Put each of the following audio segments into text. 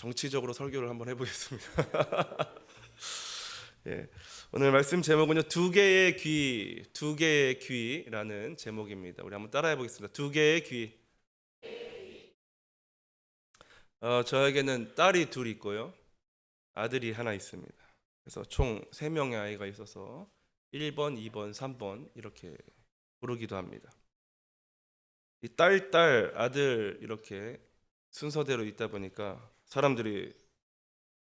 정치적으로 설교를 한번 해보겠습니다. 예, 오늘 말씀 제목은요, 두 개의 귀라는 제목입니다. 우리 한번 따라해 보겠습니다. 두 개의 귀. 저에게는 딸이 둘 있고요, 아들이 하나 있습니다. 그래서 총 3명의 아이가 있어서 1번, 2번, 3번 이렇게 부르기도 합니다. 이 딸, 아들 이렇게 순서대로 있다 보니까 사람들이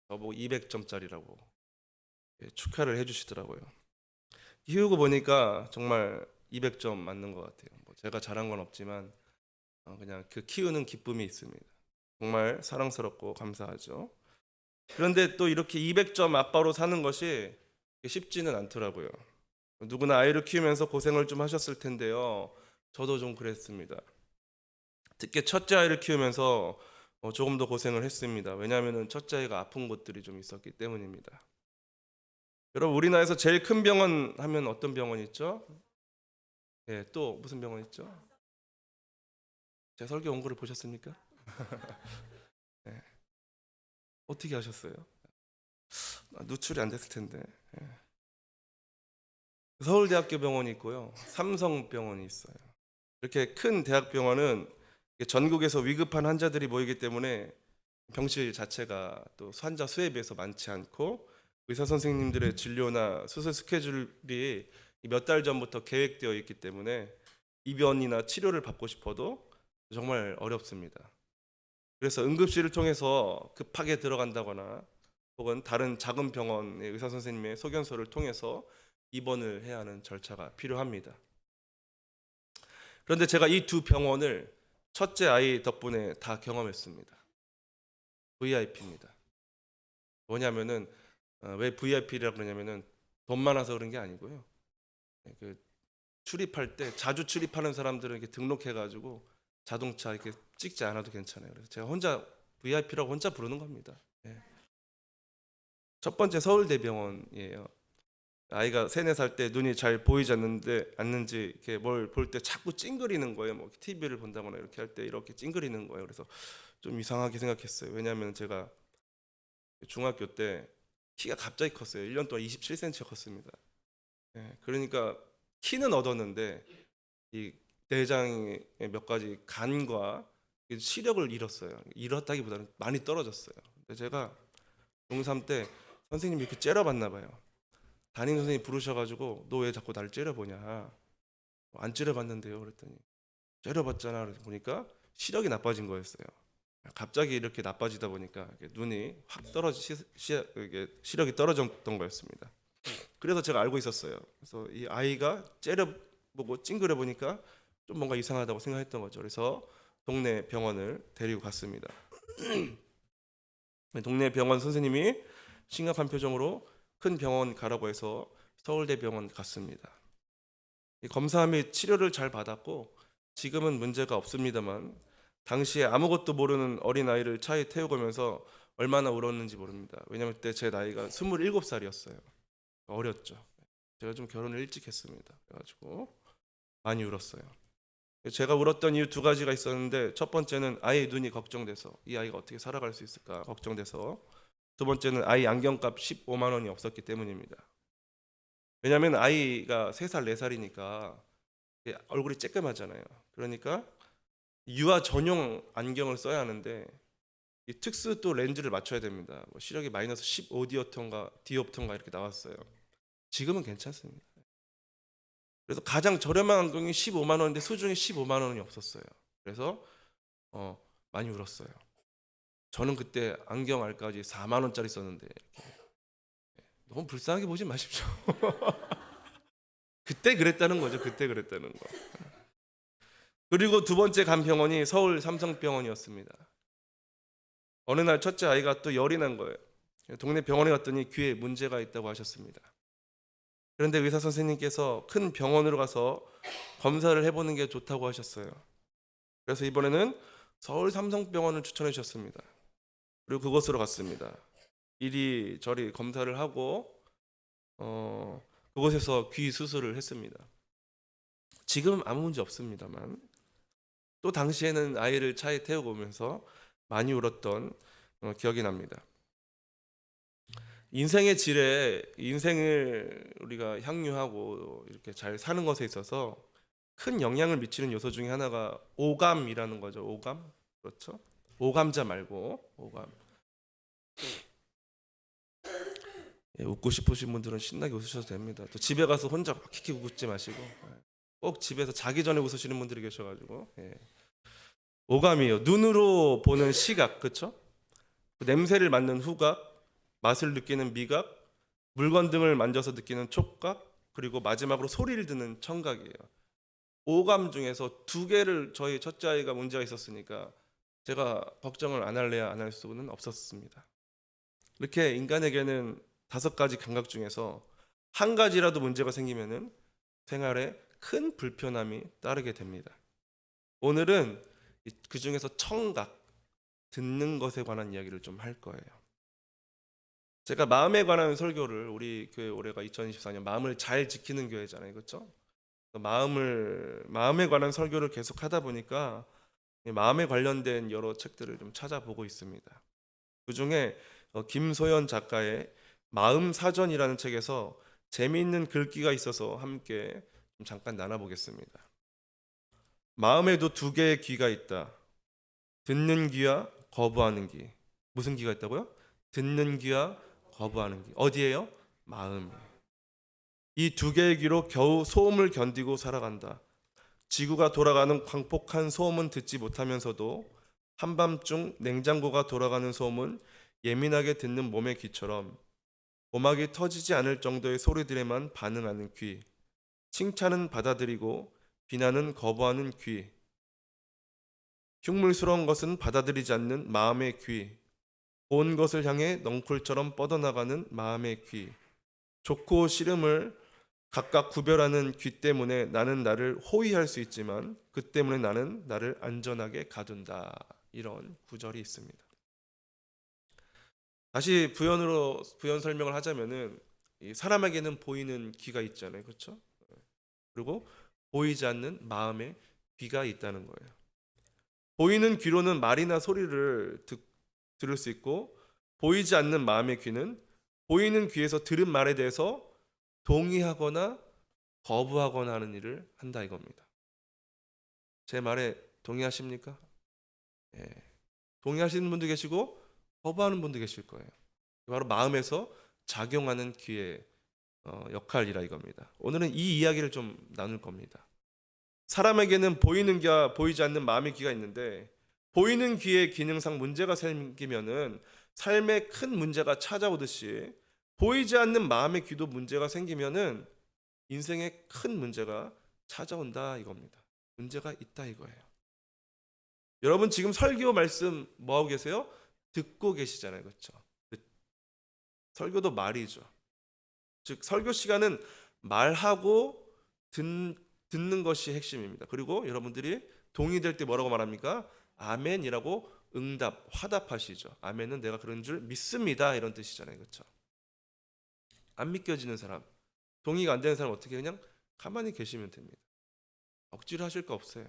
저보고 200점짜리라고 축하를 해주시더라고요. 키우고 보니까 정말 200점 맞는 것 같아요. 뭐 제가 잘한 건 없지만 그냥 그 키우는 기쁨이 있습니다. 정말 사랑스럽고 감사하죠. 그런데 또 이렇게 200점 아빠로 사는 것이 쉽지는 않더라고요. 누구나 아이를 키우면서 고생을 좀 하셨을 텐데요. 저도 좀 그랬습니다. 특히 첫째 아이를 키우면서 조금 더 고생을 했습니다. 왜냐하면 첫째 아이가 아픈 것들이 좀 있었기 때문입니다. 여러분, 우리나라에서 제일 큰 병원 하면 어떤 병원 있죠? 예, 또 무슨 병원 있죠? 제 설교 원고를 보셨습니까? 예, 어떻게 하셨어요? 누출이 안 됐을 텐데. 예. 서울대학교 병원이 있고요, 삼성병원이 있어요. 이렇게 큰 대학병원은 전국에서 위급한 환자들이 모이기 때문에 병실 자체가 또 환자 수에 비해서 많지 않고 의사 선생님들의 진료나 수술 스케줄이 몇 달 전부터 계획되어 있기 때문에 입원이나 치료를 받고 싶어도 정말 어렵습니다. 그래서 응급실을 통해서 급하게 들어간다거나 혹은 다른 작은 병원의 의사 선생님의 소견서를 통해서 입원을 해야 하는 절차가 필요합니다. 그런데 제가 이 두 병원을 첫째 아이 덕분에 다 경험했습니다. VIP입니다. 뭐냐면은 왜 VIP라고 그러냐면은 돈 많아서 그런 게 아니고요. 그 출입할 때 자주 출입하는 사람들은 이렇게 등록해가지고 자동차 이렇게 찍지 않아도 괜찮아요. 그래서 제가 혼자 VIP라고 혼자 부르는 겁니다. 예. 첫 번째 서울대병원이에요. 아이가 3, 4살 때 눈이 잘 보이지 않는지 이렇게 뭘 볼 때 자꾸 찡그리는 거예요. 뭐 TV를 본다거나 이렇게 할 때 이렇게 찡그리는 거예요. 그래서 좀 이상하게 생각했어요. 왜냐하면 제가 중학교 때 키가 갑자기 컸어요. 1년 동안 27cm가 컸습니다. 예, 그러니까 키는 얻었는데 이 내장의 몇 가지 간과 시력을 잃었어요. 잃었다기보다는 많이 떨어졌어요. 근데 제가 중3 때 선생님이 이렇게 째려봤나 봐요. 담임 선생님 부르셔가지고 너 왜 자꾸 나를 째려보냐? 안 째려봤는데요. 그랬더니 째려봤잖아. 그래서 보니까 시력이 나빠진 거였어요. 갑자기 이렇게 나빠지다 보니까 눈이 확 시력이 떨어졌던 거였습니다. 그래서 제가 알고 있었어요. 그래서 이 아이가 째려보고 찡그려 보니까 좀 뭔가 이상하다고 생각했던 거죠. 그래서 동네 병원을 데리고 갔습니다. 동네 병원 선생님이 심각한 표정으로 큰 병원 가라고 해서 서울대병원 갔습니다. 검사 및 치료를 잘 받았고 지금은 문제가 없습니다만 당시에 아무것도 모르는 어린아이를 차에 태우고 오면서 얼마나 울었는지 모릅니다. 왜냐하면 그때 제 나이가 27살이었어요. 어렸죠. 제가 좀 결혼을 일찍 했습니다. 그래가지고 많이 울었어요. 제가 울었던 이유 2가지가 있었는데, 첫 번째는 아이의 눈이 걱정돼서 이 아이가 어떻게 살아갈 수 있을까 걱정돼서, 두 번째는 아이 안경값 15만 원이 없었기 때문입니다. 왜냐하면 아이가 3살, 4살이니까 얼굴이 쬐끔하잖아요. 그러니까 유아 전용 안경을 써야 하는데 이 특수 또 렌즈를 맞춰야 됩니다. 뭐 시력이 마이너스 15디옵턴가 이렇게 나왔어요. 지금은 괜찮습니다. 그래서 가장 저렴한 안경이 15만 원인데 수중에 15만 원이 없었어요. 그래서 많이 울었어요. 저는 그때 안경 알까지 4만 원짜리 썼는데 너무 불쌍하게 보지 마십시오. 그때 그랬다는 거죠. 그때 그랬다는 거. 그리고 두 번째 간 병원이 서울 삼성병원이었습니다. 어느 날 첫째 아이가 또 열이 난 거예요. 동네 병원에 갔더니 귀에 문제가 있다고 하셨습니다. 그런데 의사 선생님께서 큰 병원으로 가서 검사를 해보는 게 좋다고 하셨어요. 그래서 이번에는 서울 삼성병원을 추천해 주셨습니다. 그리고 그곳으로 갔습니다. 이리저리 검사를 하고 그곳에서 귀 수술을 했습니다. 지금은 아무 문제 없습니다만 또 당시에는 아이를 차에 태우고 오면서 많이 울었던 기억이 납니다. 인생의 질에 인생을 우리가 향유하고 이렇게 잘 사는 것에 있어서 큰 영향을 미치는 요소 중에 하나가 오감이라는 거죠. 오감. 그렇죠? 오감자 말고 오감. 예, 웃고 싶으신 분들은 신나게 웃으셔도 됩니다. 또 집에 가서 혼자 킥킥 웃지 마시고 꼭 집에서 자기 전에 웃으시는 분들이 계셔가지고 오감이요. 눈으로 보는 시각, 그렇죠? 냄새를 맡는 후각, 맛을 느끼는 미각, 물건 등을 만져서 느끼는 촉각, 그리고 마지막으로 소리를 듣는 청각이에요. 오감 중에서 두 개를 저희 첫째 아이가 문제가 있었으니까 제가 걱정을 안 할래야 안 할 수는 없었습니다. 이렇게 인간에게는 5가지 감각 중에서 한 가지라도 문제가 생기면은 생활에 큰 불편함이 따르게 됩니다. 오늘은 그 중에서 청각, 듣는 것에 관한 이야기를 좀 할 거예요. 제가 마음에 관한 설교를 우리 교회 올해가 2024년 마음을 잘 지키는 교회잖아요, 그렇죠? 마음에 관한 설교를 계속 하다 보니까 마음에 관련된 여러 책들을 좀 찾아보고 있습니다. 그 중에 김소연 작가의 마음 사전이라는 책에서 재미있는 글귀가 있어서 함께 좀 잠깐 나눠보겠습니다. 마음에도 2개의 귀가 있다. 듣는 귀와 거부하는 귀. 무슨 귀가 있다고요? 듣는 귀와 거부하는 귀. 어디예요? 마음에. 이 2개의 귀로 겨우 소음을 견디고 살아간다. 지구가 돌아가는 광폭한 소음은 듣지 못하면서도 한밤중 냉장고가 돌아가는 소음은 예민하게 듣는 몸의 귀처럼 고막이 터지지 않을 정도의 소리들에만 반응하는 귀, 칭찬은 받아들이고 비난은 거부하는 귀, 흉물스러운 것은 받아들이지 않는 마음의 귀, 온 것을 향해 넝쿨처럼 뻗어나가는 마음의 귀, 좋고 싫음을 각각 구별하는 귀 때문에 나는 나를 호위할 수 있지만 그 때문에 나는 나를 안전하게 가둔다. 이런 구절이 있습니다. 다시 부연 설명을 하자면은 이 사람에게는 보이는 귀가 있잖아요, 그렇죠? 그리고 보이지 않는 마음의 귀가 있다는 거예요. 보이는 귀로는 말이나 소리를 들을 수 있고 보이지 않는 마음의 귀는 보이는 귀에서 들은 말에 대해서 동의하거나 거부하거나 하는 일을 한다 이겁니다. 제 말에 동의하십니까? 예. 동의하시는 분도 계시고 거부하는 분도 계실 거예요. 바로 마음에서 작용하는 귀의 역할이라 이겁니다. 오늘은 이 이야기를 좀 나눌 겁니다. 사람에게는 보이는 귀와 보이지 않는 마음의 귀가 있는데 보이는 귀의 기능상 문제가 생기면은 삶에 큰 문제가 찾아오듯이 보이지 않는 마음의 귀도 문제가 생기면은 인생에 큰 문제가 찾아온다 이겁니다. 문제가 있다 이거예요. 여러분 지금 설교 말씀 뭐 하고 계세요? 듣고 계시잖아요, 그렇죠? 설교도 말이죠. 즉 설교 시간은 말하고 듣는 것이 핵심입니다. 그리고 여러분들이 동의될 때 뭐라고 말합니까? 아멘이라고 응답, 화답하시죠. 아멘은 내가 그런 줄 믿습니다. 이런 뜻이잖아요, 그렇죠? 안 믿겨지는 사람, 동의가 안 되는 사람 어떻게 그냥 가만히 계시면 됩니다. 억지로 하실 거 없어요.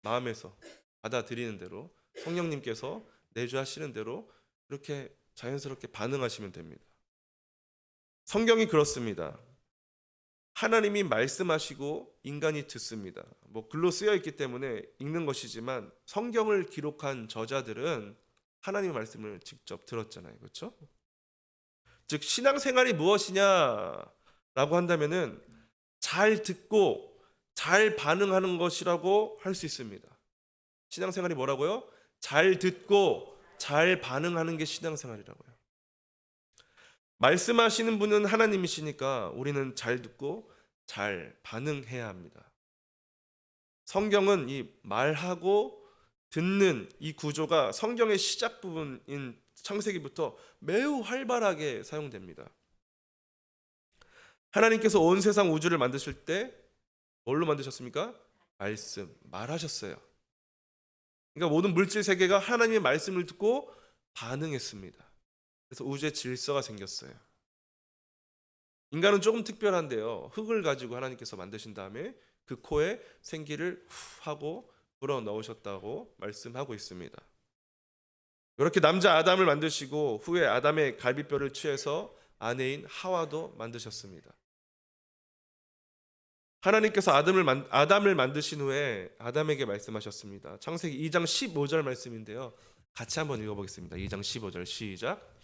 마음에서 받아들이는 대로 성령님께서 내주하시는 대로 그렇게 자연스럽게 반응하시면 됩니다. 성경이 그렇습니다. 하나님이 말씀하시고 인간이 듣습니다. 뭐 글로 쓰여 있기 때문에 읽는 것이지만 성경을 기록한 저자들은 하나님의 말씀을 직접 들었잖아요. 그렇죠? 즉 신앙생활이 무엇이냐라고 한다면은 잘 듣고 잘 반응하는 것이라고 할 수 있습니다. 신앙생활이 뭐라고요? 잘 듣고 잘 반응하는 게 신앙생활이라고요. 말씀하시는 분은 하나님이시니까 우리는 잘 듣고 잘 반응해야 합니다. 성경은 이 말하고 듣는 이 구조가 성경의 시작 부분인 창세기부터 매우 활발하게 사용됩니다. 하나님께서 온 세상 우주를 만드실 때 뭘로 만드셨습니까? 말씀, 말하셨어요. 그러니까 모든 물질 세계가 하나님의 말씀을 듣고 반응했습니다. 그래서 우주의 질서가 생겼어요. 인간은 조금 특별한데요. 흙을 가지고 하나님께서 만드신 다음에 그 코에 생기를 후 하고 불어 넣으셨다고 말씀하고 있습니다. 그렇게 남자 아담을 만드시고 후에 아담의 갈비뼈를 취해서 아내인 하와도 만드셨습니다. 하나님께서 아담을 만드신 후에 아담에게 말씀하셨습니다. 창세기 2장 15절 말씀인데요. 같이 한번 읽어보겠습니다. 2장 15절 시작.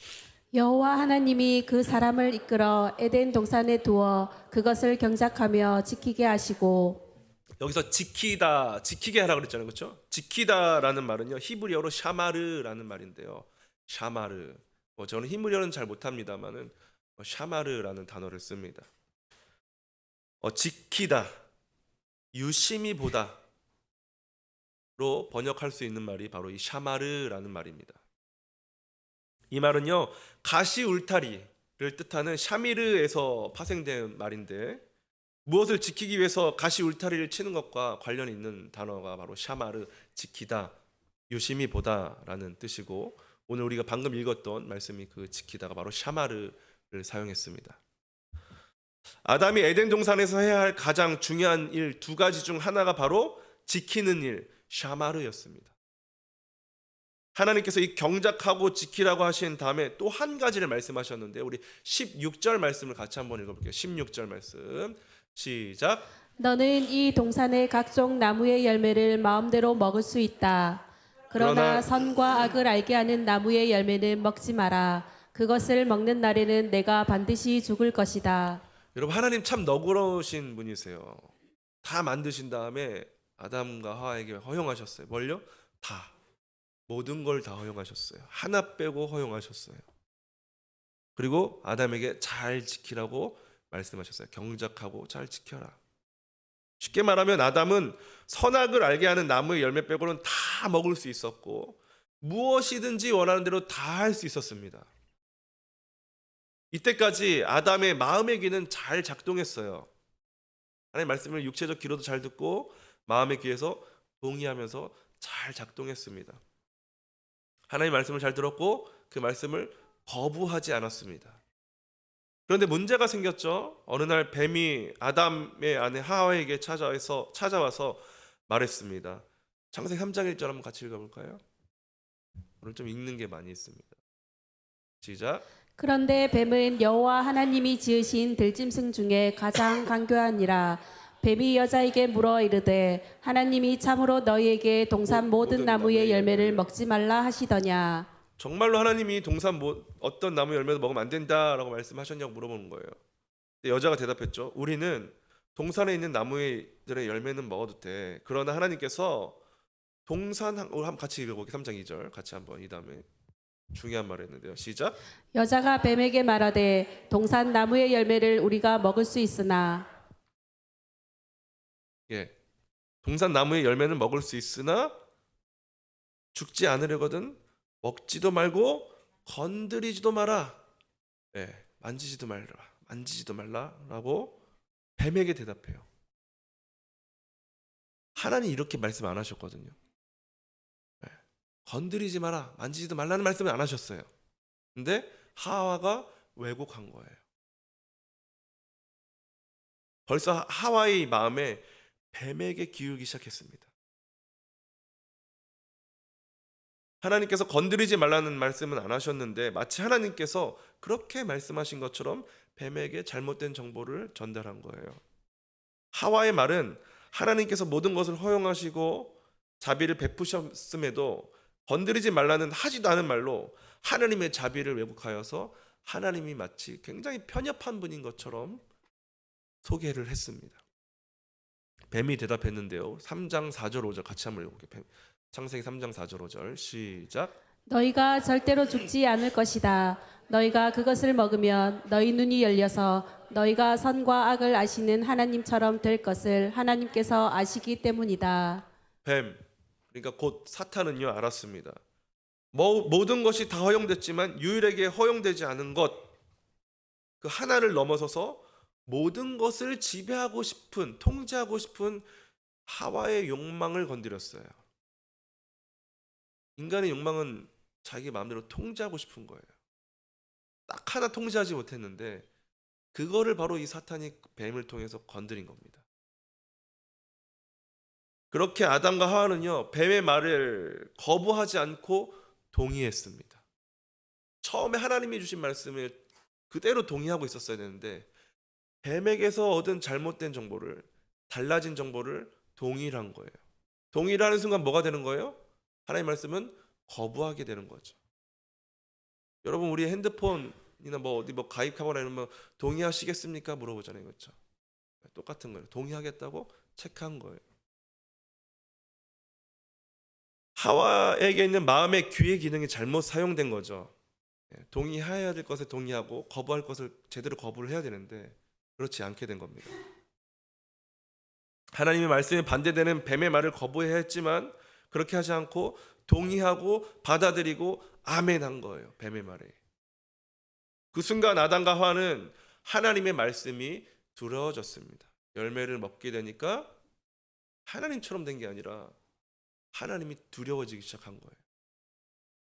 여호와 하나님이 그 사람을 이끌어 에덴 동산에 두어 그것을 경작하며 지키게 하시고. 여기서 지키다, 지키게 하라고 그랬잖아요. 그렇죠? 지키다라는 말은요. 히브리어로 샤마르라는 말인데요. 샤마르. 저는 히브리어는 잘 못합니다만은 샤마르라는 단어를 씁니다. 지키다, 유심히 보다로 번역할 수 있는 말이 바로 이 샤마르라는 말입니다. 이 말은요, 가시 울타리를 뜻하는 샤미르에서 파생된 말인데, 무엇을 지키기 위해서 가시 울타리를 치는 것과 관련이 있는 단어가 바로 샤마르, 지키다, 유심히 보다라는 뜻이고, 오늘 우리가 방금 읽었던 말씀이 그 지키다가 바로 샤마르를 사용했습니다. 아담이 에덴 동산에서 해야 할 가장 중요한 일 두 가지 중 하나가 바로 지키는 일, 샤마르였습니다. 하나님께서 이 경작하고 지키라고 하신 다음에 또 한 가지를 말씀하셨는데, 우리 16절 말씀을 같이 한번 읽어볼게요. 16절 말씀 시작. 너는 이 동산의 각종 나무의 열매를 마음대로 먹을 수 있다. 그러나 선과 악을 알게 하는 나무의 열매는 먹지 마라. 그것을 먹는 날에는 내가 반드시 죽을 것이다. 여러분, 하나님 참 너그러우신 분이세요. 다 만드신 다음에 아담과 하와에게 허용하셨어요. 뭘요? 다. 모든 걸 다 허용하셨어요. 하나 빼고 허용하셨어요. 그리고 아담에게 잘 지키라고 말씀하셨어요. 경작하고 잘 지켜라. 쉽게 말하면 아담은 선악을 알게 하는 나무의 열매 빼고는 다 먹을 수 있었고 무엇이든지 원하는 대로 다 할 수 있었습니다. 이때까지 아담의 마음의 귀는 잘 작동했어요. 하나님의 말씀을 육체적 귀로도 잘 듣고 마음의 귀에서 동의하면서 잘 작동했습니다. 하나님의 말씀을 잘 들었고 그 말씀을 거부하지 않았습니다. 그런데 문제가 생겼죠. 어느 날 뱀이 아담의 아내 하와에게 찾아와서 말했습니다. 창세기 3장 1절 한번 같이 읽어볼까요? 오늘 좀 읽는 게 많이 있습니다. 시작. 그런데 뱀은 여호와 하나님이 지으신 들짐승 중에 가장 간교하니라. 뱀이 여자에게 물어 이르되 하나님이 참으로 너희에게 동산 모든 나무의 열매를 먹지 말라 하시더냐. 정말로 하나님이 동산 어떤 나무 열매도 먹으면 안 된다라고 말씀하셨냐고 물어보는 거예요. 근데 여자가 대답했죠. 우리는 동산에 있는 나무의 열매는 먹어도 돼. 그러나 하나님께서 우리 한번 같이 읽어볼게요. 3장 2절 같이 한번. 이 다음에 중요한 말을 했는데요. 시작. 여자가 뱀에게 말하되 동산 나무의 열매를 우리가 먹을 수 있으나. 동산 나무의 열매는 먹을 수 있으나 죽지 않으려거든 먹지도 말고 건드리지도 마라. 만지지도 말라라고 뱀에게 대답해요. 하나님 이렇게 말씀 안 하셨거든요. 건드리지 마라, 만지지도 말라는 말씀을 안 하셨어요. 근데 하와가 왜곡한 거예요. 벌써 하와의 마음에 뱀에게 기울기 시작했습니다. 하나님께서 건드리지 말라는 말씀은 안 하셨는데 마치 하나님께서 그렇게 말씀하신 것처럼 뱀에게 잘못된 정보를 전달한 거예요. 하와의 말은 하나님께서 모든 것을 허용하시고 자비를 베푸셨음에도 건드리지 말라는 하지도 않은 말로 하나님의 자비를 왜곡하여서 하나님이 마치 굉장히 편협한 분인 것처럼 소개를 했습니다. 뱀이 대답했는데요. 3장 4절 5절 같이 한번 읽어볼게요. 창세기 3장 4절 5절 시작. 너희가 절대로 죽지 않을 것이다. 너희가 그것을 먹으면 너희 눈이 열려서 너희가 선과 악을 아시는 하나님처럼 될 것을 하나님께서 아시기 때문이다. 뱀, 그러니까 곧 사탄은요 알았습니다. 모든 것이 다 허용됐지만 유일하게 허용되지 않은 것, 그 하나를 넘어서서 모든 것을 지배하고 싶은, 통제하고 싶은 하와의 욕망을 건드렸어요. 인간의 욕망은 자기 마음대로 통제하고 싶은 거예요. 딱 하나 통제하지 못했는데 그거를 바로 이 사탄이 뱀을 통해서 건드린 겁니다. 그렇게 아담과 하와는요 뱀의 말을 거부하지 않고 동의했습니다. 처음에 하나님이 주신 말씀을 그대로 동의하고 있었어야 되는데 뱀에게서 얻은 잘못된 정보를, 달라진 정보를 동의를 한 거예요. 동의를 하는 순간 뭐가 되는 거예요? 하나님의 말씀은 거부하게 되는 거죠. 여러분 우리 핸드폰이나 뭐 어디 뭐 가입하거나 이러면 동의하시겠습니까? 물어보잖아요. 그렇죠? 똑같은 거예요. 동의하겠다고 체크한 거예요. 하와에게 있는 마음의 귀의 기능이 잘못 사용된 거죠. 동의해야 될 것에 동의하고 거부할 것을 제대로 거부를 해야 되는데 그렇지 않게 된 겁니다. 하나님의 말씀에 반대되는 뱀의 말을 거부해야 했지만 그렇게 하지 않고 동의하고 받아들이고 아멘한 거예요. 뱀의 말에. 그 순간 아담과 하와는 하나님의 말씀이 두려워졌습니다. 열매를 먹게 되니까 하나님처럼 된 게 아니라 하나님이 두려워지기 시작한 거예요.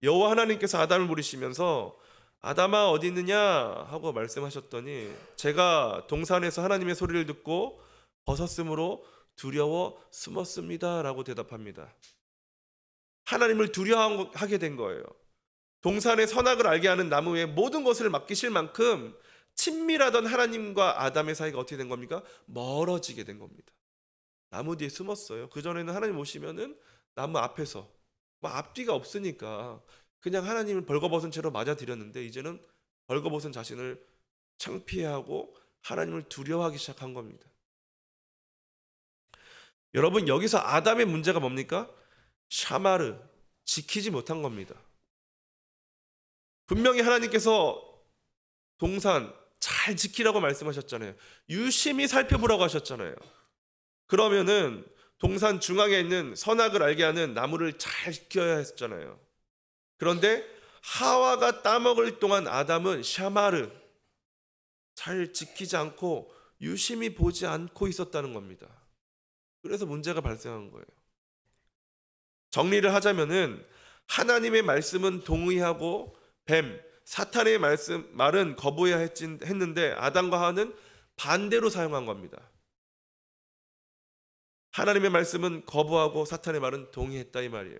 여호와 하나님께서 아담을 부르시면서 아담아 어디 있느냐 하고 말씀하셨더니 제가 동산에서 하나님의 소리를 듣고 벗었으므로 두려워 숨었습니다 라고 대답합니다. 하나님을 두려워하게 된 거예요. 동산의 선악을 알게 하는 나무의 모든 것을 맡기실 만큼 친밀하던 하나님과 아담의 사이가 어떻게 된 겁니까? 멀어지게 된 겁니다. 나무 뒤에 숨었어요. 그전에는 하나님 오시면은 나무 앞에서 뭐 앞뒤가 없으니까 그냥 하나님을 벌거벗은 채로 맞아들였는데 이제는 벌거벗은 자신을 창피해하고 하나님을 두려워하기 시작한 겁니다. 여러분 여기서 아담의 문제가 뭡니까? 샤마르, 지키지 못한 겁니다. 분명히 하나님께서 동산 잘 지키라고 말씀하셨잖아요. 유심히 살펴보라고 하셨잖아요. 그러면은 동산 중앙에 있는 선악을 알게 하는 나무를 잘 지켜야 했잖아요. 그런데 하와가 따먹을 동안 아담은 샤마르 잘 지키지 않고 유심히 보지 않고 있었다는 겁니다. 그래서 문제가 발생한 거예요. 정리를 하자면은 하나님의 말씀은 동의하고 뱀, 사탄의 말은 거부해야 했는데 아담과 하와는 반대로 사용한 겁니다. 하나님의 말씀은 거부하고 사탄의 말은 동의했다 이 말이에요.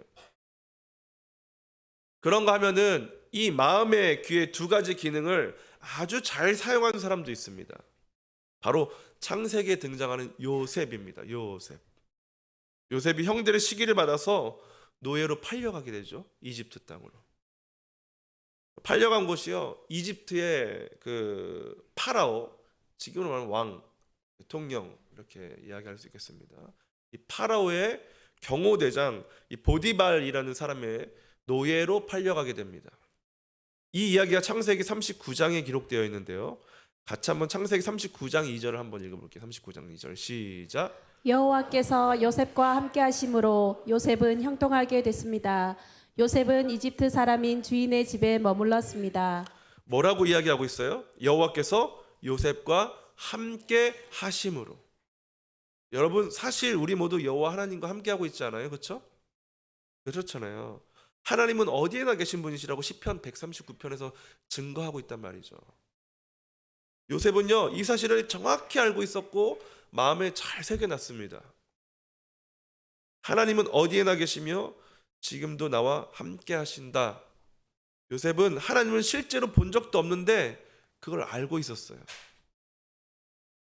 그런가 하면은 이 마음의 귀의 두 가지 기능을 아주 잘 사용하는 사람도 있습니다. 바로 창세기에 등장하는 요셉입니다. 요셉이 형들의 시기를 받아서 노예로 팔려가게 되죠. 이집트 땅으로. 팔려간 곳이요. 이집트의 그 파라오, 지금으로 말하면 왕, 대통령 이렇게 이야기할 수 있겠습니다. 이 파라오의 경호대장 이 보디발이라는 사람의 노예로 팔려가게 됩니다. 이 이야기가 창세기 39장에 기록되어 있는데요. 같이 한번 창세기 39장 2절을 한번 읽어볼게요. 39장 2절 시작. 여호와께서 요셉과 함께 하심으로 요셉은 형통하게 됐습니다. 요셉은 이집트 사람인 주인의 집에 머물렀습니다. 뭐라고 이야기하고 있어요? 여호와께서 요셉과 함께 하심으로. 여러분 사실 우리 모두 여호와 하나님과 함께 하고 있지 않아요? 그렇죠? 그렇잖아요. 하나님은 어디에나 계신 분이시라고 시편 139편에서 증거하고 있단 말이죠. 요셉은요 이 사실을 정확히 알고 있었고 마음에 잘 새겨놨습니다. 하나님은 어디에나 계시며 지금도 나와 함께 하신다. 요셉은 하나님을 실제로 본 적도 없는데 그걸 알고 있었어요.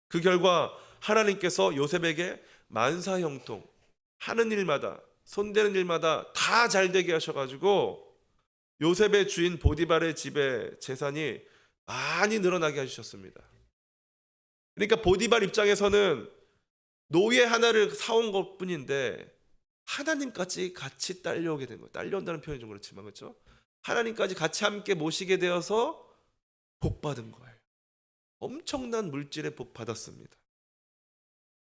그 결과 하나님께서 요셉에게 만사형통, 하는 일마다 손대는 일마다 다 잘되게 하셔가지고 요셉의 주인 보디발의 집에 재산이 많이 늘어나게 해주셨습니다. 그러니까 보디발 입장에서는 노예 하나를 사온 것뿐인데 하나님까지 같이 딸려오게 된 거예요. 딸려온다는 표현이 좀 그렇지만 그렇죠? 하나님까지 같이 함께 모시게 되어서 복 받은 거예요. 엄청난 물질의 복 받았습니다.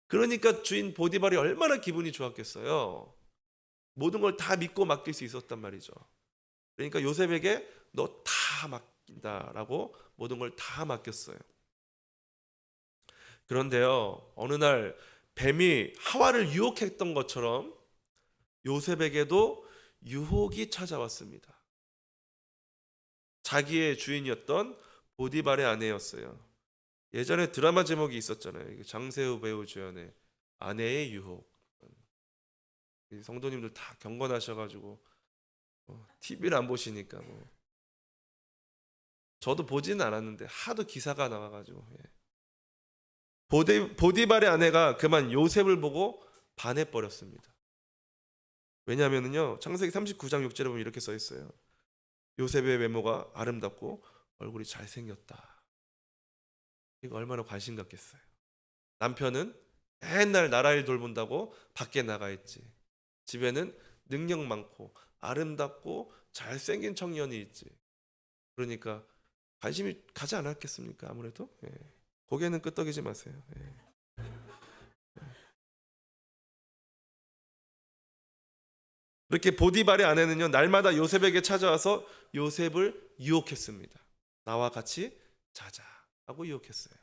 그러니까 주인 보디발이 얼마나 기분이 좋았겠어요. 모든 걸 다 믿고 맡길 수 있었단 말이죠. 그러니까 요셉에게 너 다 맡긴다라고 모든 걸 다 맡겼어요. 그런데요, 어느 날 뱀이 하와를 유혹했던 것처럼 요셉에게도 유혹이 찾아왔습니다. 자기의 주인이었던 보디발의 아내였어요. 예전에 드라마 제목이 있었잖아요. 장세우 배우 주연의 아내의 유혹. 성도님들 다 경건하셔가지고 TV를 안 보시니까 뭐. 저도 보지는 않았는데 하도 기사가 나와가지고 보디발의 아내가 그만 요셉을 보고 반해버렸습니다. 왜냐하면요 창세기 39장 6절에 보면 이렇게 써 있어요. 요셉의 외모가 아름답고 얼굴이 잘생겼다. 이거 얼마나 관심 갖겠어요. 남편은 맨날 나라일 돌본다고 밖에 나가 있지. 집에는 능력 많고 아름답고 잘생긴 청년이 있지. 그러니까 관심이 가지 않았겠습니까? 아무래도 고개는 끄덕이지 마세요. 이렇게 보디발의 아내는요 날마다 요셉에게 찾아와서 요셉을 유혹했습니다. 나와 같이 자자 하고 유혹했어요.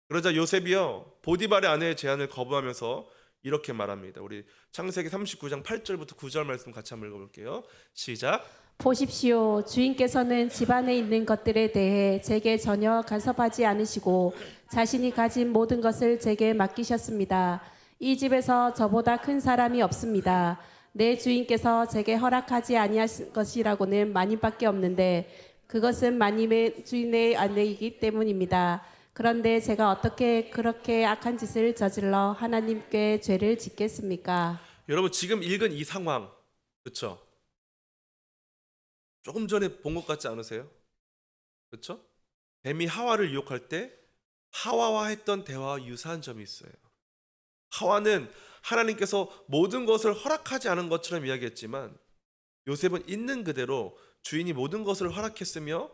그러자 요셉이요 보디발의 아내의 제안을 거부하면서 이렇게 말합니다. 우리 창세기 39장 8절부터 9절 말씀 같이 한번 읽어볼게요. 시작. 보십시오. 주인께서는 집안에 있는 것들에 대해 제게 전혀 간섭하지 않으시고 자신이 가진 모든 것을 제게 맡기셨습니다. 이 집에서 저보다 큰 사람이 없습니다. 내 주인께서 제게 허락하지 아니하신 것이라고는 마님밖에 없는데 그것은 마님의 주인의 아내이기 때문입니다. 그런데 제가 어떻게 그렇게 악한 짓을 저질러 하나님께 죄를 짓겠습니까? 여러분 지금 읽은 이 상황 그렇죠? 조금 전에 본 것 같지 않으세요? 그렇죠? 뱀이 하와를 유혹할 때 하와와 했던 대화와 유사한 점이 있어요. 하와는 하나님께서 모든 것을 허락하지 않은 것처럼 이야기했지만 요셉은 있는 그대로 주인이 모든 것을 허락했으며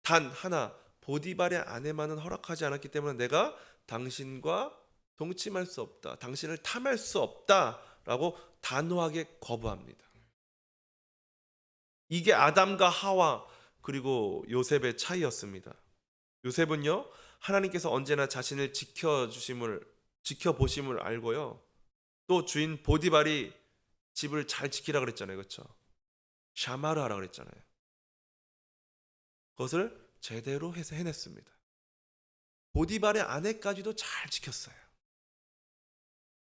단 하나 보디발의 아내만은 허락하지 않았기 때문에 내가 당신과 동침할 수 없다. 당신을 탐할 수 없다라고 단호하게 거부합니다. 이게 아담과 하와 그리고 요셉의 차이였습니다. 요셉은요 하나님께서 언제나 자신을 지켜보심을 알고요. 또 주인 보디발이 집을 잘 지키라 그랬잖아요. 그렇죠? 샤마르 하라 그랬잖아요. 그것을 제대로 해서 해냈습니다. 보디발의 아내까지도 잘 지켰어요.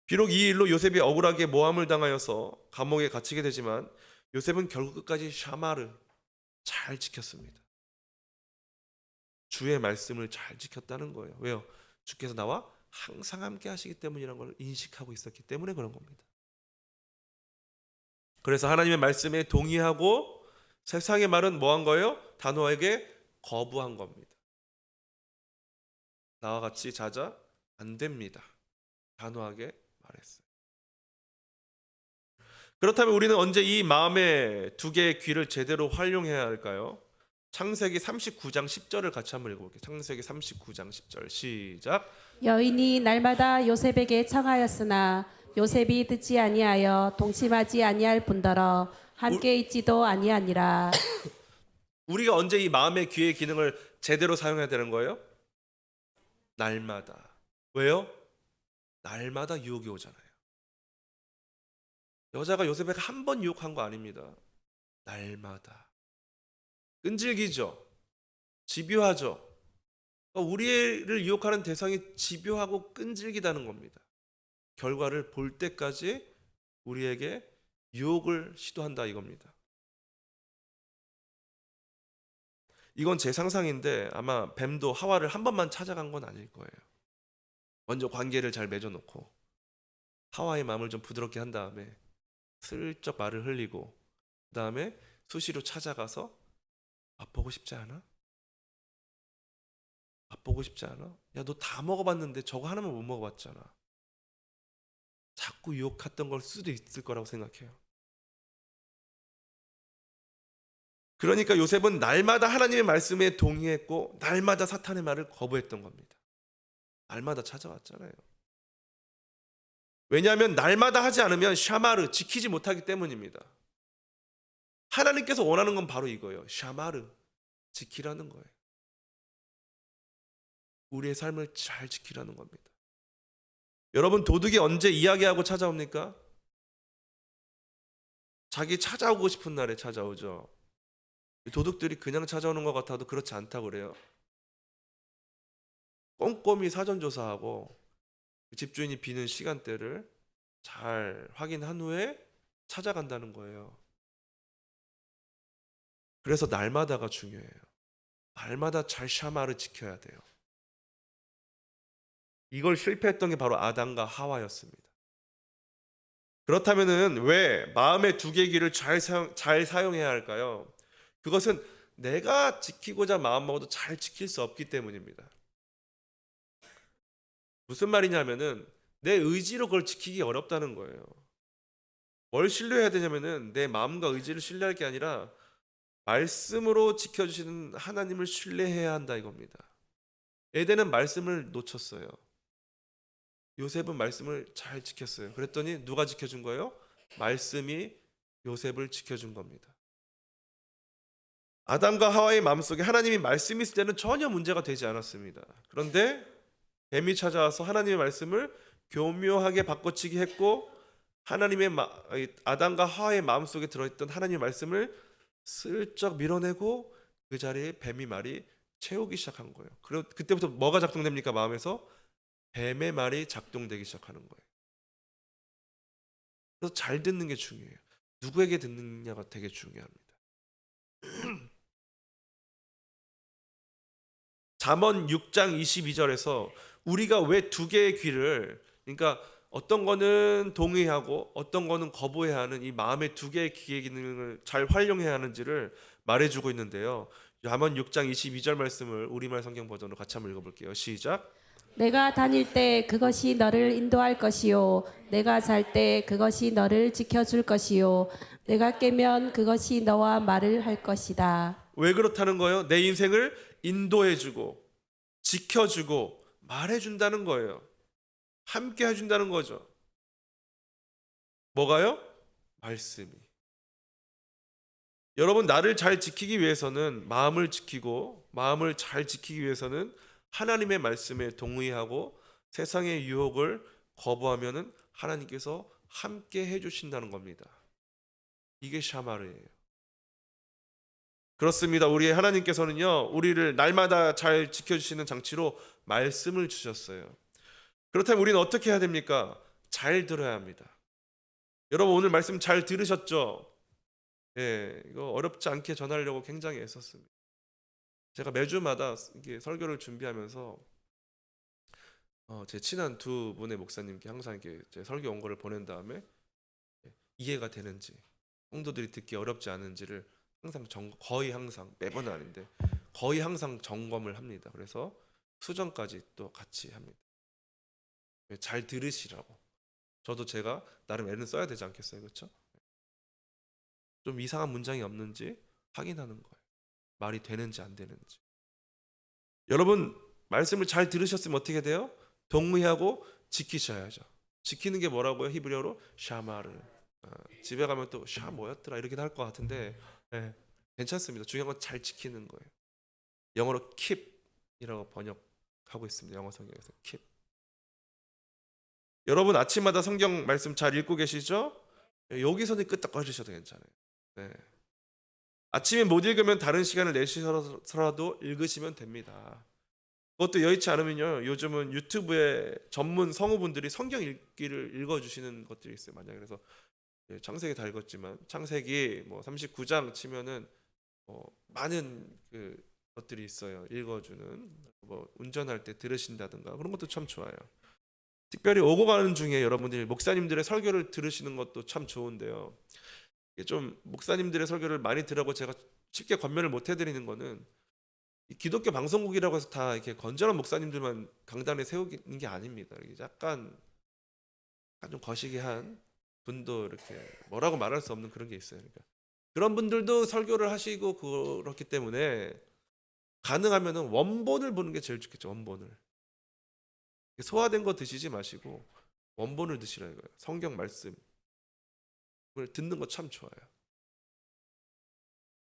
비록 이 일로 요셉이 억울하게 모함을 당하여서 감옥에 갇히게 되지만 요셉은 결국 끝까지 샤마르 잘 지켰습니다. 주의 말씀을 잘 지켰다는 거예요. 왜요? 주께서 나와 항상 함께 하시기 때문이라는 걸 인식하고 있었기 때문에 그런 겁니다. 그래서 하나님의 말씀에 동의하고 세상의 말은 뭐 한 거예요? 단호하게 거부한 겁니다. 나와 같이 자자 안 됩니다. 단호하게 말했어요. 그렇다면 우리는 언제 이 마음의 두 개의 귀를 제대로 활용해야 할까요? 창세기 39장 10절을 같이 한번 읽어볼게요. 창세기 39장 10절 시작. 여인이 날마다 요셉에게 청하였으나 요셉이 듣지 아니하여 동침하지 아니할 뿐더러 함께 있지도 아니하니라. 우리가 언제 이 마음의 귀의 기능을 제대로 사용해야 되는 거예요? 날마다. 왜요? 날마다 유혹이 오잖아요. 여자가 요셉에게 한 번 유혹한 거 아닙니다. 날마다. 끈질기죠. 집요하죠. 그러니까 우리를 유혹하는 대상이 집요하고 끈질기다는 겁니다. 결과를 볼 때까지 우리에게 유혹을 시도한다 이겁니다. 이건 제 상상인데 아마 뱀도 하와를 한 번만 찾아간 건 아닐 거예요. 먼저 관계를 잘 맺어놓고 하와의 마음을 좀 부드럽게 한 다음에 슬쩍 말을 흘리고 그 다음에 수시로 찾아가서 맛보고 싶지 않아? 맛보고 싶지 않아? 야, 너 다 먹어봤는데 저거 하나만 못 먹어봤잖아. 자꾸 유혹했던 걸 수도 있을 거라고 생각해요. 그러니까 요셉은 날마다 하나님의 말씀에 동의했고 날마다 사탄의 말을 거부했던 겁니다. 날마다 찾아왔잖아요. 왜냐하면 날마다 하지 않으면 샤마르 지키지 못하기 때문입니다. 하나님께서 원하는 건 바로 이거예요. 샤마르 지키라는 거예요. 우리의 삶을 잘 지키라는 겁니다. 여러분 도둑이 언제 이야기하고 찾아옵니까? 자기 찾아오고 싶은 날에 찾아오죠. 도둑들이 그냥 찾아오는 것 같아도 그렇지 않다고 그래요. 꼼꼼히 사전조사하고 집주인이 비는 시간대를 잘 확인한 후에 찾아간다는 거예요. 그래서 날마다가 중요해요. 날마다 잘 샤마를 지켜야 돼요. 이걸 실패했던 게 바로 아담과 하와였습니다. 그렇다면은 왜 마음의 두 개의 길을 잘 사용해야 할까요? 그것은 내가 지키고자 마음먹어도 잘 지킬 수 없기 때문입니다. 무슨 말이냐면은 내 의지로 그걸 지키기 어렵다는 거예요. 뭘 신뢰해야 되냐면은 내 마음과 의지를 신뢰할 게 아니라 말씀으로 지켜주시는 하나님을 신뢰해야 한다 이겁니다. 에덴은 말씀을 놓쳤어요. 요셉은 말씀을 잘 지켰어요. 그랬더니 누가 지켜준 거예요? 말씀이 요셉을 지켜준 겁니다. 아담과 하와의 마음속에 하나님이 말씀이 있을 때는 전혀 문제가 되지 않았습니다. 그런데 뱀이 찾아와서 하나님의 말씀을 교묘하게 바꿔치기 했고 아담과 하와의 마음속에 들어있던 하나님의 말씀을 슬쩍 밀어내고 그 자리에 뱀의 말이 채우기 시작한 거예요. 그때부터 뭐가 작동됩니까? 마음에서 뱀의 말이 작동되기 시작하는 거예요. 그래서 잘 듣는 게 중요해요. 누구에게 듣느냐가 되게 중요합니다. 잠언 6장 22절에서 우리가 왜 두 개의 귀를, 그러니까 어떤 거는 동의하고 어떤 거는 거부해야 하는 이 마음의 두 개의 귀의 기능을 잘 활용해야 하는지를 말해주고 있는데요. 잠언 6장 22절 말씀을 우리말 성경 버전으로 같이 한번 읽어볼게요. 시작. 내가 다닐 때 그것이 너를 인도할 것이요 내가 잘 때 그것이 너를 지켜줄 것이요 내가 깨면 그것이 너와 말을 할 것이다. 왜 그렇다는 거예요? 내 인생을 인도해주고 지켜주고 말해준다는 거예요. 함께 해준다는 거죠. 뭐가요? 말씀이. 여러분, 나를 잘 지키기 위해서는 마음을 지키고 마음을 잘 지키기 위해서는 하나님의 말씀에 동의하고 세상의 유혹을 거부하면은 하나님께서 함께 해주신다는 겁니다. 이게 샤마르예요. 그렇습니다. 우리 하나님께서는요, 우리를 날마다 잘 지켜주시는 장치로 말씀을 주셨어요. 그렇다면 우리는 어떻게 해야 됩니까? 잘 들어야 합니다. 여러분, 오늘 말씀 잘 들으셨죠? 예, 이거 어렵지 않게 전하려고 굉장히 애썼습니다. 제가 매주마다 이게 설교를 준비하면서 제 친한 두 분의 목사님께 항상 이렇게 제 설교 원고를 보낸 다음에 이해가 되는지, 성도들이 듣기 어렵지 않은지를 항상 거의 항상, 매번은 아닌데 거의 항상 점검을 합니다. 그래서 수정까지 또 같이 합니다. 잘 들으시라고. 저도 제가 나름 애는 써야 되지 않겠어요, 그렇죠? 좀 이상한 문장이 없는지 확인하는 거예요. 말이 되는지 안 되는지. 여러분, 말씀을 잘 들으셨으면 어떻게 돼요? 동의하고 지키셔야죠. 지키는 게 뭐라고요? 히브리어로 샤마르. 집에 가면 또 샤 뭐였더라 이렇게 할 것 같은데 괜찮습니다. 중요한 건 잘 지키는 거예요. 영어로 keep이라고 번역하고 있습니다. 영어 성경에서 keep. 여러분, 아침마다 성경 말씀 잘 읽고 계시죠? 여기서는 끄떡거리셔도 괜찮아요. 네. 아침에 못 읽으면 다른 시간을 내셔서라도 읽으시면 됩니다. 그것도 여의치 않으면요, 요즘은 유튜브에 전문 성우분들이 성경 읽기를 읽어주시는 것들이 있어요. 만약에 그래서 창세기 다 읽었지만 창세기 뭐 39장 치면은 많은 그 것들이 있어요. 읽어주는, 뭐 운전할 때 들으신다든가 그런 것도 참 좋아요. 특별히 오고 가는 중에 여러분들이 목사님들의 설교를 들으시는 것도 참 좋은데요. 이게 좀 목사님들의 설교를 많이 들으라고 제가 쉽게 권면을 못 해드리는 거는 이 기독교 방송국이라고 해서 다 이렇게 건전한 목사님들만 강단에 세우는 게 아닙니다. 약간 좀 거시기한 분도 이렇게 뭐라고 말할 수 없는 그런 게 있어요. 그러니까 그런 분들도 설교를 하시고 그렇기 때문에 가능하면은 원본을 보는 게 제일 좋겠죠. 원본을. 소화된 거 드시지 마시고 원본을 드시라 이거예요. 성경 말씀을 듣는 거 참 좋아요.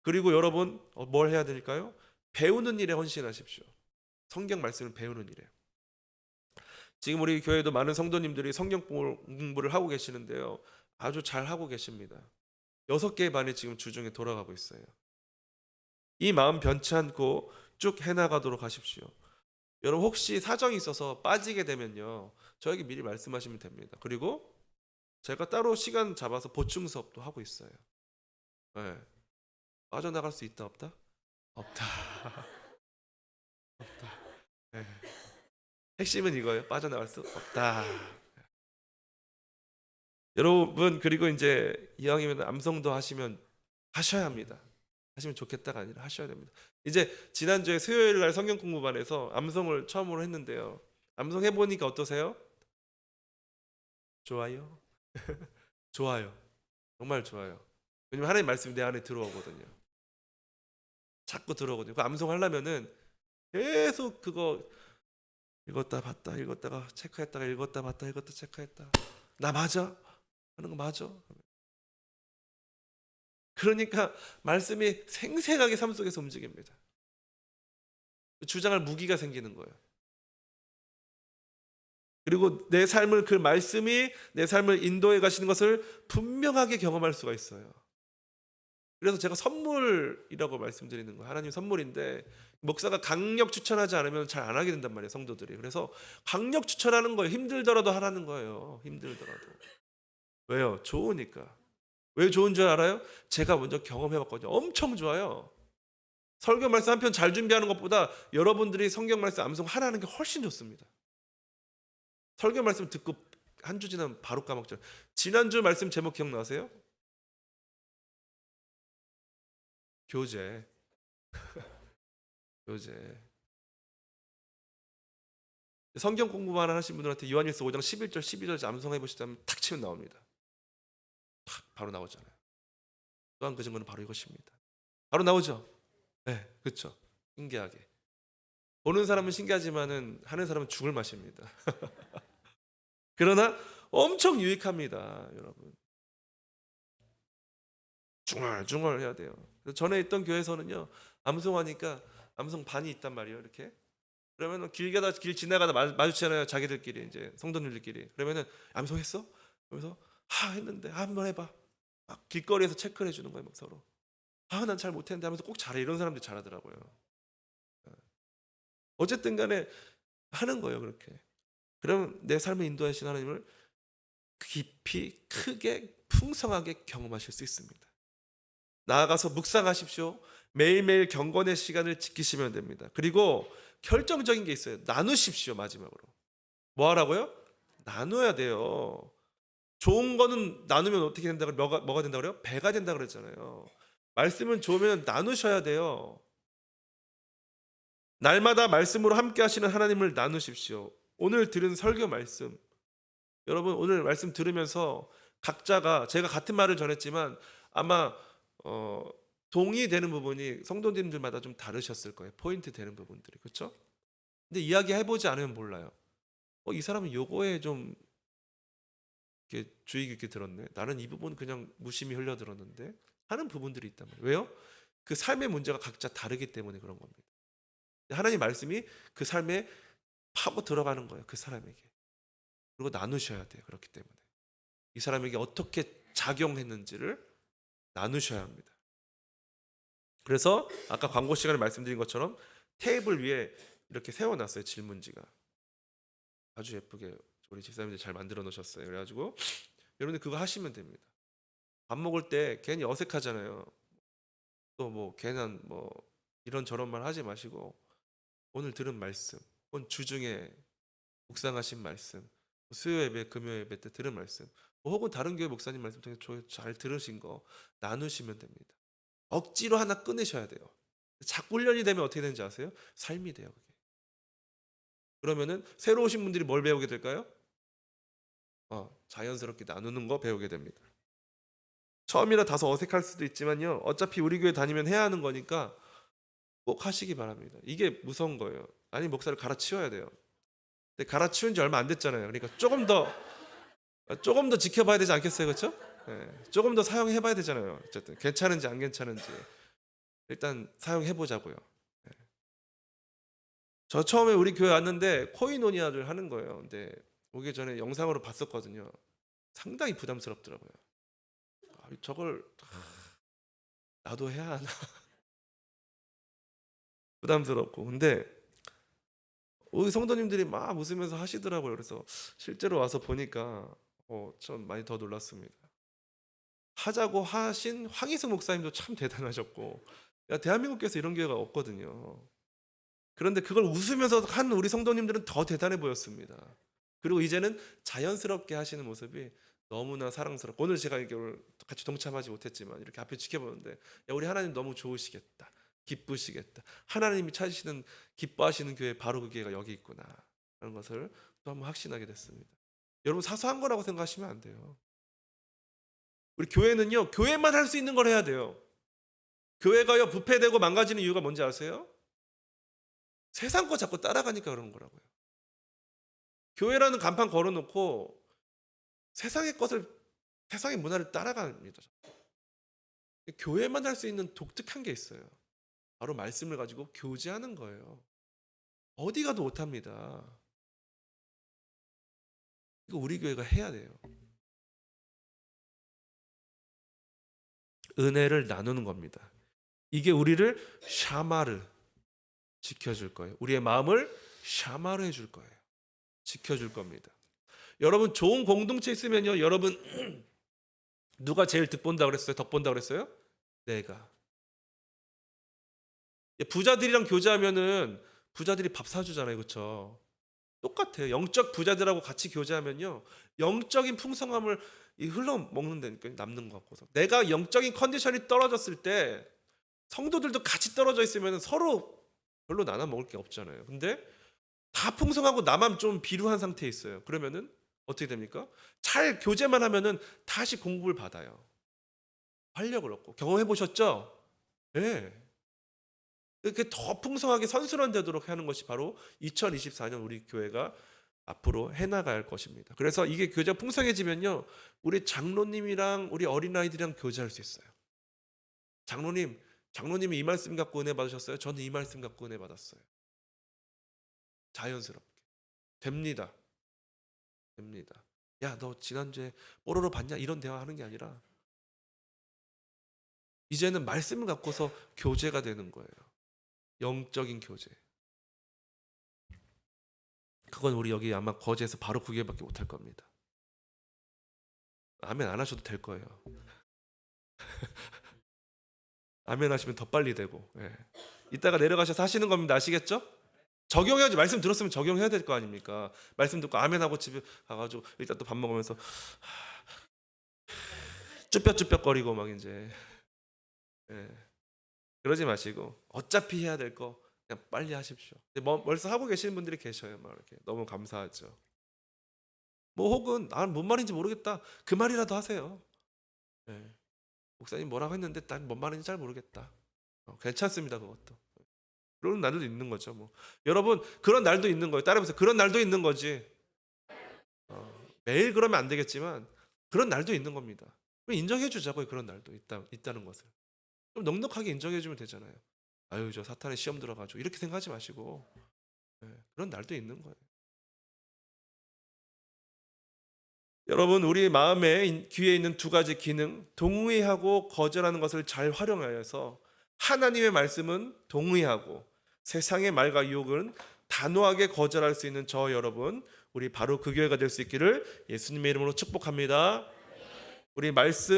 그리고 여러분 뭘 해야 될까요? 배우는 일에 헌신하십시오. 성경 말씀을 배우는 일에. 지금 우리 교회도 많은 성도님들이 성경 공부를 하고 계시는데요. 아주 잘 하고 계십니다. 6개의 반이 지금 주중에 돌아가고 있어요. 이 마음 변치 않고 쭉 해나가도록 하십시오. 여러분, 혹시 사정이 있어서 빠지게 되면요, 저에게 미리 말씀하시면 됩니다. 그리고 제가 따로 시간 잡아서 보충 수업도 하고 있어요. 네. 빠져나갈 수 있다 없다? 없다. 없다. 네. 핵심은 이거예요. 빠져나갈 수 없다. 여러분, 그리고 이제 이왕이면 암송도 하셔야 합니다. 하시면 좋겠다가 아니라 하셔야 됩니다. 이제 지난주에 수요일 날 성경 공부반에서 암송을 처음으로 했는데요. 암송 해보니까 어떠세요? 좋아요? 좋아요. 정말 좋아요. 왜냐면 하나님 말씀이 내 안에 들어오거든요. 자꾸 들어오거든요. 그 암송 하려면은 계속 그거 읽었다 봤다 읽었다가 체크했다가 읽었다 봤다 읽었다 체크했다. 나 맞아? 하는 거 맞아? 그러니까 말씀이 생생하게 삶 속에서 움직입니다. 주장할 무기가 생기는 거예요. 그리고 내 삶을, 그 말씀이 내 삶을 인도해 가시는 것을 분명하게 경험할 수가 있어요. 그래서 제가 선물이라고 말씀드리는 거예요. 하나님 선물인데 목사가 강력 추천하지 않으면 잘 안 하게 된단 말이에요, 성도들이. 그래서 강력 추천하는 거예요. 힘들더라도 하라는 거예요. 힘들더라도. 왜요? 좋으니까. 왜 좋은 줄 알아요? 제가 먼저 경험해 봤거든요. 엄청 좋아요. 설교 말씀 한 편 잘 준비하는 것보다 여러분들이 성경 말씀 암송 하나 하는 게 훨씬 좋습니다. 설교 말씀 듣고 한 주 지나면 바로 까먹잖아요. 지난주 말씀 제목 기억나세요? 교제. 교제. 성경 공부만 하신 분들한테 요한일서 5장 11절 12절 암송해 보시다면 탁 치면 나옵니다. 탁 바로 나오잖아요. 또한 그 증거는 바로 이것입니다. 바로 나오죠. 네, 그렇죠. 신기하게. 보는 사람은 신기하지만은 하는 사람은 죽을 맛입니다. 그러나 엄청 유익합니다, 여러분. 중얼중얼 해야 돼요. 전에 있던 교회에서는요, 암송하니까 암송 반이 있단 말이에요, 이렇게. 그러면 길 지나가다 마주치잖아요, 자기들끼리 이제 성도님들끼리. 그러면은 암송했어? 그러면서 했는데 한번 해봐. 막 길거리에서 체크를 해주는 거예요, 막 서로. 난 잘 못했는데 하면서 꼭 잘해. 이런 사람들이 잘하더라고요. 어쨌든 간에 하는 거예요, 그렇게. 그러면 내 삶을 인도하신 하나님을 깊이, 크게, 풍성하게 경험하실 수 있습니다. 나아가서 묵상하십시오. 매일매일 경건의 시간을 지키시면 됩니다. 그리고 결정적인 게 있어요. 나누십시오, 마지막으로. 뭐 하라고요? 나눠야 돼요. 좋은 거는 나누면 어떻게 된다고, 뭐가 된다고 그래요? 배가 된다고 그랬잖아요. 말씀은 좋으면 나누셔야 돼요. 날마다 말씀으로 함께 하시는 하나님을 나누십시오. 오늘 들은 설교 말씀, 여러분 오늘 말씀 들으면서 각자가, 제가 같은 말을 전했지만 아마 동의되는 부분이 성도님들마다 좀 다르셨을 거예요. 포인트 되는 부분들이. 그렇죠? 근데 이야기 해보지 않으면 몰라요. 이 사람은 요거에 좀 이렇게 주의 깊게 들었네. 나는 이 부분 그냥 무심히 흘려들었는데 하는 부분들이 있단 말이에요. 왜요? 그 삶의 문제가 각자 다르기 때문에 그런 겁니다. 하나님 말씀이 그 삶에 파고 들어가는 거예요. 그 사람에게. 그리고 나누셔야 돼요. 그렇기 때문에 이 사람에게 어떻게 작용했는지를 나누셔야 합니다. 그래서 아까 광고 시간에 말씀드린 것처럼 테이블 위에 이렇게 세워놨어요. 질문지가 아주 예쁘게 우리 집사님들이 잘 만들어 놓으셨어요. 그래가지고 여러분들 그거 하시면 됩니다. 밥 먹을 때 괜히 어색하잖아요. 또 뭐 괜한 뭐 이런 저런 말 하지 마시고 오늘 들은 말씀, 오늘 주중에 묵상하신 말씀, 수요 예배, 금요 예배 때 들은 말씀, 혹은 다른 교회 목사님 말씀 중에 잘 들으신 거 나누시면 됩니다. 억지로 하나 끊으셔야 돼요. 자꾸 훈련이 되면 어떻게 되는지 아세요? 삶이 돼요. 그게. 그러면은 새로 오신 분들이 뭘 배우게 될까요? 자연스럽게 나누는 거 배우게 됩니다. 처음이라 다소 어색할 수도 있지만요. 어차피 우리 교회 다니면 해야 하는 거니까 꼭 하시기 바랍니다. 이게 무서운 거예요. 아니 목사를 갈아치워야 돼요. 근데 갈아치운 지 얼마 안 됐잖아요. 그러니까 조금 더 지켜봐야 되지 않겠어요, 그렇죠? 네, 조금 더 사용해 봐야 되잖아요. 어쨌든 괜찮은지 안 괜찮은지 일단 사용해 보자고요. 네. 저 처음에 우리 교회 왔는데 코이노니아를 하는 거예요. 근데 오기 전에 영상으로 봤었거든요. 상당히 부담스럽더라고요. 저걸 나도 해야 하나 부담스럽고. 근데 우리 성도님들이 막 웃으면서 하시더라고요. 그래서 실제로 와서 보니까 좀 많이 더 놀랐습니다. 하자고 하신 황희승 목사님도 참 대단하셨고, 야, 대한민국에서 이런 교회가 없거든요. 그런데 그걸 웃으면서 한 우리 성도님들은 더 대단해 보였습니다. 그리고 이제는 자연스럽게 하시는 모습이 너무나 사랑스럽고, 오늘 제가 이걸 같이 동참하지 못했지만 이렇게 앞에 지켜보는데, 야, 우리 하나님 너무 좋으시겠다, 기쁘시겠다, 하나님이 찾으시는 기뻐하시는 교회, 바로 그 교회가 여기 있구나 라는 것을 또 한번 확신하게 됐습니다. 여러분, 사소한 거라고 생각하시면 안 돼요. 우리 교회는요, 교회만 할 수 있는 걸 해야 돼요. 교회가요, 부패되고 망가지는 이유가 뭔지 아세요? 세상 거 자꾸 따라가니까 그런 거라고요. 교회라는 간판 걸어놓고 세상의 것을, 세상의 문화를 따라갑니다. 교회만 할 수 있는 독특한 게 있어요. 바로 말씀을 가지고 교제하는 거예요. 어디 가도 못합니다. 이거 우리 교회가 해야 돼요. 은혜를 나누는 겁니다. 이게 우리를 샤마르 지켜줄 거예요. 우리의 마음을 샤마르 해줄 거예요. 지켜줄 겁니다. 여러분, 좋은 공동체 있으면요, 여러분 누가 제일 득본다 그랬어요? 덕본다 그랬어요? 내가. 부자들이랑 교제하면은 부자들이 밥 사주잖아요, 그렇죠? 똑같아요. 영적 부자들하고 같이 교제하면요, 영적인 풍성함을 흘러 먹는다니까, 남는 것 같고서. 내가 영적인 컨디션이 떨어졌을 때 성도들도 같이 떨어져 있으면 서로 별로 나눠 먹을 게 없잖아요. 근데 다 풍성하고 나만 좀 비루한 상태에 있어요. 그러면은 어떻게 됩니까? 잘 교제만 하면은 다시 공급을 받아요. 활력을 얻고. 경험해 보셨죠? 네. 이렇게 더 풍성하게 선순환 되도록 하는 것이 바로 2024년 우리 교회가 앞으로 해나갈 것입니다. 그래서 이게 교제가 풍성해지면요, 우리 장로님이랑 우리 어린아이들이랑 교제할 수 있어요. 장로님이 이 말씀 갖고 은혜 받으셨어요? 저는 이 말씀 갖고 은혜 받았어요. 자연스럽게 됩니다. 야, 너 지난주에 뽀로로 봤냐? 이런 대화하는 게 아니라 이제는 말씀을 갖고서 교제가 되는 거예요. 영적인 교제. 그건 우리 여기 아마 거제에서 바로 그 교회밖에 못할 겁니다. 아멘 안 하셔도 될 거예요. 아멘 하시면 더 빨리 되고, 예. 이따가 내려가셔서 하시는 겁니다. 아시겠죠? 적용해야지. 말씀 들었으면 적용해야 될 거 아닙니까? 말씀 듣고 아멘 하고 집에 가가지고 일단 또 밥 먹으면서 쭈뼛쭈뼛거리고 막 이제, 예. 그러지 마시고 어차피 해야 될 거 그냥 빨리 하십시오. 벌써 하고 계시는 분들이 계셔요. 막 이렇게 너무 감사하죠. 뭐 혹은 나는 뭔 말인지 모르겠다, 그 말이라도 하세요. 예. 목사님 뭐라고 했는데 난 뭔 말인지 잘 모르겠다. 괜찮습니다. 그것도. 그런 날도 있는 거죠. 뭐 여러분, 그런 날도 있는 거예요. 따라해보세요. 그런 날도 있는 거지. 매일 그러면 안 되겠지만 그런 날도 있는 겁니다. 인정해 주자고요. 그런 날도 있다는 것을 좀 넉넉하게 인정해 주면 되잖아요. 아유, 저 사탄의 시험 들어가지고 이렇게 생각하지 마시고, 그런 날도 있는 거예요. 여러분, 우리 마음에 귀에 있는 두 가지 기능, 동의하고 거절하는 것을 잘 활용하여서 하나님의 말씀은 동의하고 세상의 말과 유혹은 단호하게 거절할 수 있는 저 여러분, 우리 바로 그 교회가 될 수 있기를 예수님의 이름으로 축복합니다. 우리 말씀